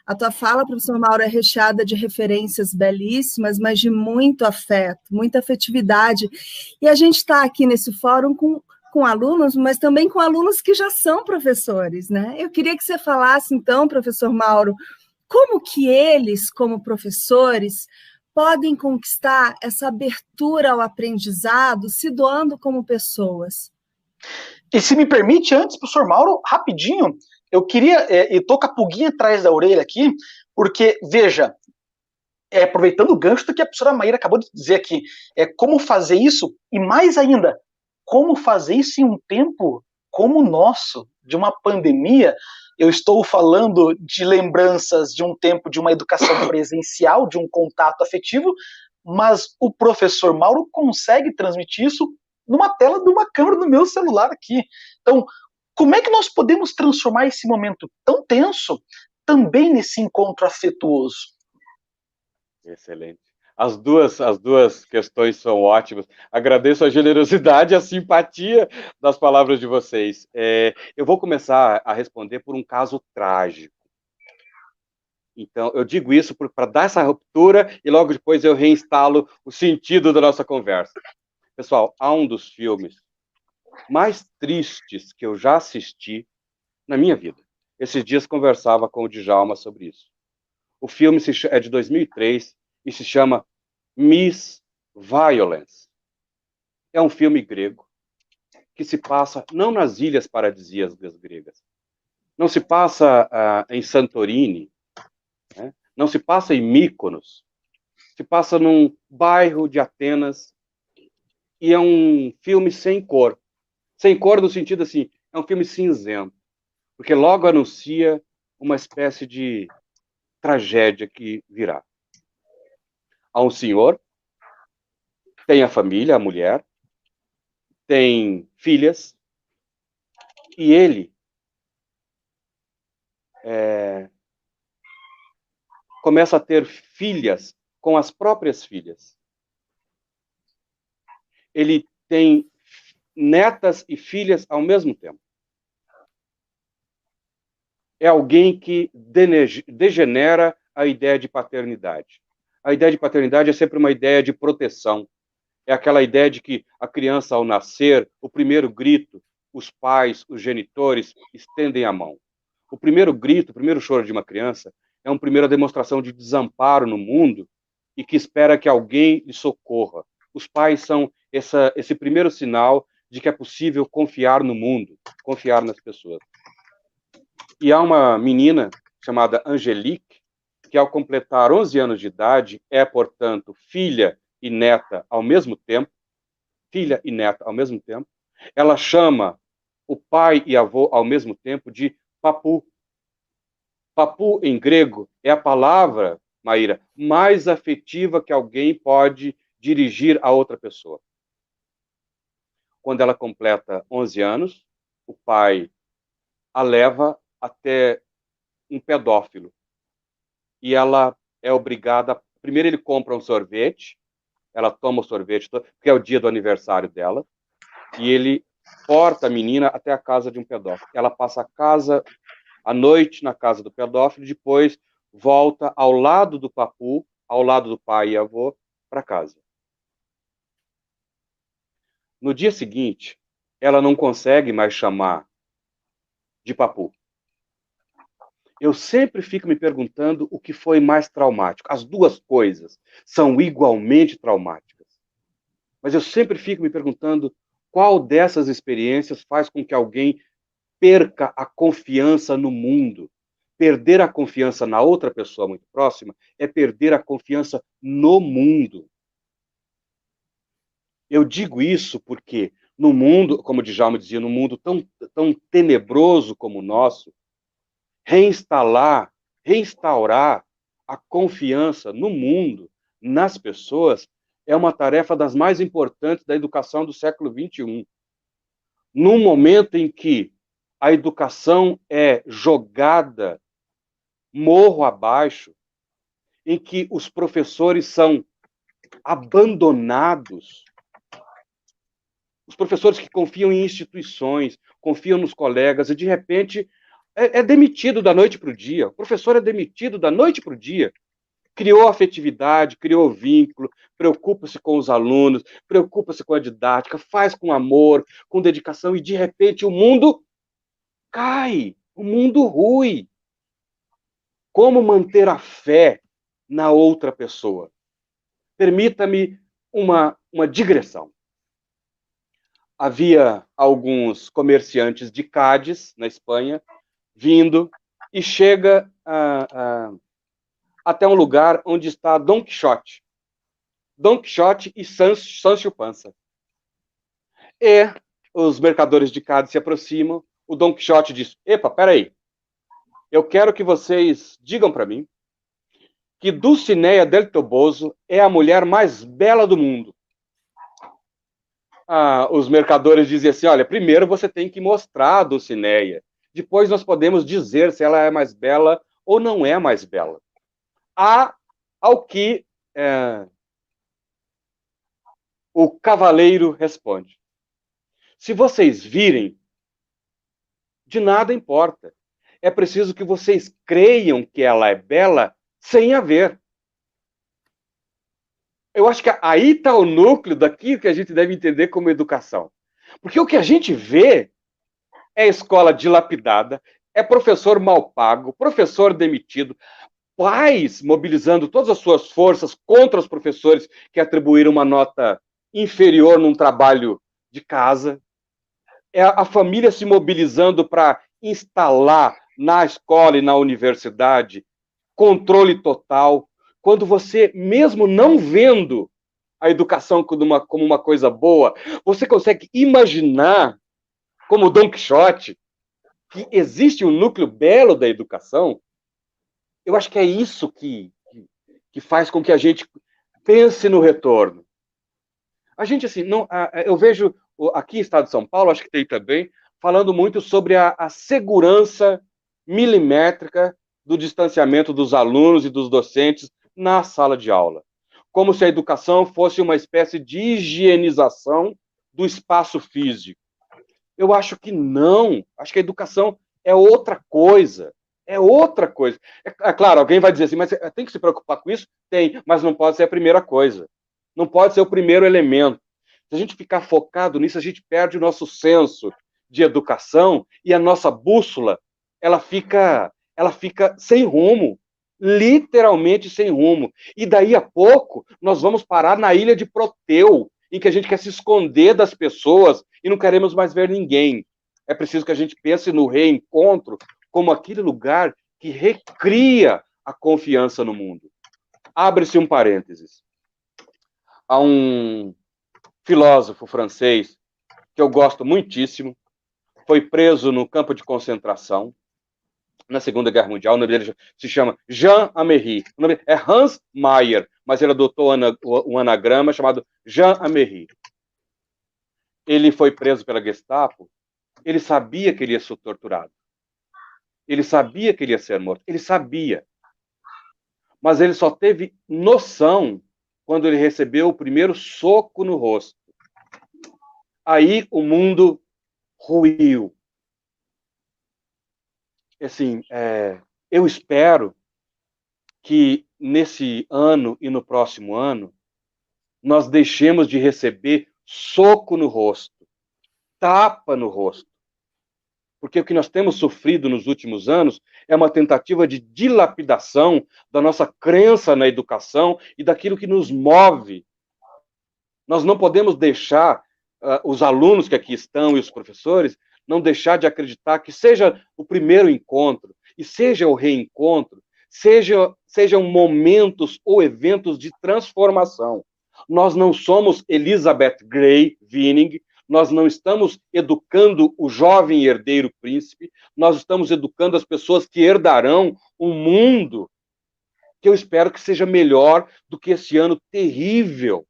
A tua fala, professor Mauro, é recheada de referências belíssimas, mas de muito afeto, muita afetividade. E a gente está aqui nesse fórum com alunos, mas também com alunos que já são professores, né? Eu queria que você falasse, então, professor Mauro, como que eles, como professores, podem conquistar essa abertura ao aprendizado, se doando como pessoas? E se me permite, antes, professor Mauro, rapidinho, eu queria, e tô com a pulguinha atrás da orelha aqui, porque, veja, aproveitando o gancho do que a professora Maíra acabou de dizer aqui, como fazer isso, e mais ainda, como fazer isso em um tempo como o nosso, de uma pandemia. Eu estou falando de lembranças de um tempo de uma educação presencial, de um contato afetivo, mas o professor Mauro consegue transmitir isso numa tela de uma câmera do meu celular aqui. Então, como é que nós podemos transformar esse momento tão tenso também nesse encontro afetuoso? Excelente. As duas questões são ótimas. Agradeço a generosidade e a simpatia das palavras de vocês. Eu vou começar a responder por um caso trágico. Então, eu digo isso para dar essa ruptura e logo depois eu reinstalo o sentido da nossa conversa. Pessoal, há um dos filmes mais tristes que eu já assisti na minha vida. Esses dias conversava com o Djalma sobre isso. O filme é de 2003 e se chama Miss Violence. É um filme grego que se passa não nas ilhas paradisíacas gregas, não se passa em Santorini, né? Não se passa em Mykonos, se passa num bairro de Atenas e é um filme sem cor. Sem cor no sentido assim, é um filme cinzento, porque logo anuncia uma espécie de tragédia que virá. Há um senhor, tem a família, a mulher, tem filhas, e ele começa a ter filhas com as próprias filhas. Ele tem netas e filhas ao mesmo tempo. É alguém que degenera a ideia de paternidade. A ideia de paternidade é sempre uma ideia de proteção. É aquela ideia de que a criança, ao nascer, o primeiro grito, os pais, os genitores, estendem a mão. O primeiro grito, o primeiro choro de uma criança é uma primeira demonstração de desamparo no mundo e que espera que alguém lhe socorra. Os pais são esse primeiro sinal de que é possível confiar no mundo, confiar nas pessoas. E há uma menina chamada Angelique, que ao completar 11 anos de idade é, portanto, filha e neta ao mesmo tempo, ela chama o pai e avô ao mesmo tempo de papu. Papu, em grego, é a palavra, Maíra, mais afetiva que alguém pode dirigir a outra pessoa. Quando ela completa 11 anos, o pai a leva até um pedófilo. E ela é obrigada... Primeiro ele compra um sorvete, ela toma o sorvete, porque é o dia do aniversário dela, e ele porta a menina até a casa de um pedófilo. Ela passa a noite na casa do pedófilo, depois volta ao lado do papu, ao lado do pai e avô, para casa. No dia seguinte, ela não consegue mais chamar de papu. Eu sempre fico me perguntando o que foi mais traumático. As duas coisas são igualmente traumáticas. Mas eu sempre fico me perguntando qual dessas experiências faz com que alguém perca a confiança no mundo. Perder a confiança na outra pessoa muito próxima é perder a confiança no mundo. Eu digo isso porque no mundo, como o Djalma dizia, num mundo tão tenebroso como o nosso, restaurar a confiança no mundo, nas pessoas, é uma tarefa das mais importantes da educação do século XXI. Num momento em que a educação é jogada morro abaixo, em que os professores são abandonados, os professores que confiam em instituições, confiam nos colegas, e de repente é demitido da noite para o dia. O professor é demitido da noite para o dia. Criou afetividade, criou vínculo, preocupa-se com os alunos, preocupa-se com a didática, faz com amor, com dedicação, e de repente o mundo cai, o mundo rui. Como manter a fé na outra pessoa? Permita-me uma digressão. Havia alguns comerciantes de Cádiz, na Espanha, vindo, e chega até um lugar onde está Dom Quixote. Dom Quixote e Sancho Panza. E os mercadores de Cádiz se aproximam, o Dom Quixote diz: epa, peraí, eu quero que vocês digam para mim que Dulcinea del Toboso é a mulher mais bela do mundo. Os mercadores dizem assim: olha, primeiro você tem que mostrar a Dulcinea, depois nós podemos dizer se ela é mais bela ou não é mais bela. Ao que o cavaleiro responde: se vocês virem, de nada importa. É preciso que vocês creiam que ela é bela sem a ver. Eu acho que aí está o núcleo daquilo que a gente deve entender como educação. Porque o que a gente vê é escola dilapidada, é professor mal pago, professor demitido, pais mobilizando todas as suas forças contra os professores que atribuíram uma nota inferior num trabalho de casa. É a família se mobilizando para instalar na escola e na universidade controle total, quando você, mesmo não vendo a educação como uma coisa boa, você consegue imaginar, como Dom Quixote, que existe um núcleo belo da educação. Eu acho que é isso que faz com que a gente pense no retorno. A gente, assim, eu vejo aqui em Estado de São Paulo, acho que tem também, falando muito sobre a segurança milimétrica do distanciamento dos alunos e dos docentes na sala de aula. Como se a educação fosse uma espécie de higienização do espaço físico. Eu acho que não. Acho que a educação é outra coisa. É outra coisa. É claro, alguém vai dizer assim, mas tem que se preocupar com isso? Tem, mas não pode ser a primeira coisa. Não pode ser o primeiro elemento. Se a gente ficar focado nisso, a gente perde o nosso senso de educação e a nossa bússola, ela fica sem rumo, literalmente sem rumo. E daí a pouco, nós vamos parar na ilha de Proteu, em que a gente quer se esconder das pessoas e não queremos mais ver ninguém. É preciso que a gente pense no reencontro como aquele lugar que recria a confiança no mundo. Abre-se um parênteses. Há um filósofo francês que eu gosto muitíssimo, foi preso no campo de concentração na Segunda Guerra Mundial. O nome dele se chama Jean Améry. O nome é Hans Mayer, mas ele adotou um anagrama chamado Jean Améry. Ele foi preso pela Gestapo. Ele sabia que ele ia ser torturado. Ele sabia que ele ia ser morto. Ele sabia. Mas ele só teve noção quando ele recebeu o primeiro soco no rosto. Aí o mundo ruiu. Assim, eu espero que nesse ano e no próximo ano nós deixemos de receber soco no rosto, tapa no rosto. Porque o que nós temos sofrido nos últimos anos é uma tentativa de dilapidação da nossa crença na educação e daquilo que nos move. Nós não podemos deixar os alunos que aqui estão e os professores não deixar de acreditar que seja o primeiro encontro e seja o reencontro, sejam momentos ou eventos de transformação. Nós não somos Elizabeth Gray Winning, nós não estamos educando o jovem herdeiro príncipe, nós estamos educando as pessoas que herdarão um mundo que eu espero que seja melhor do que esse ano terrível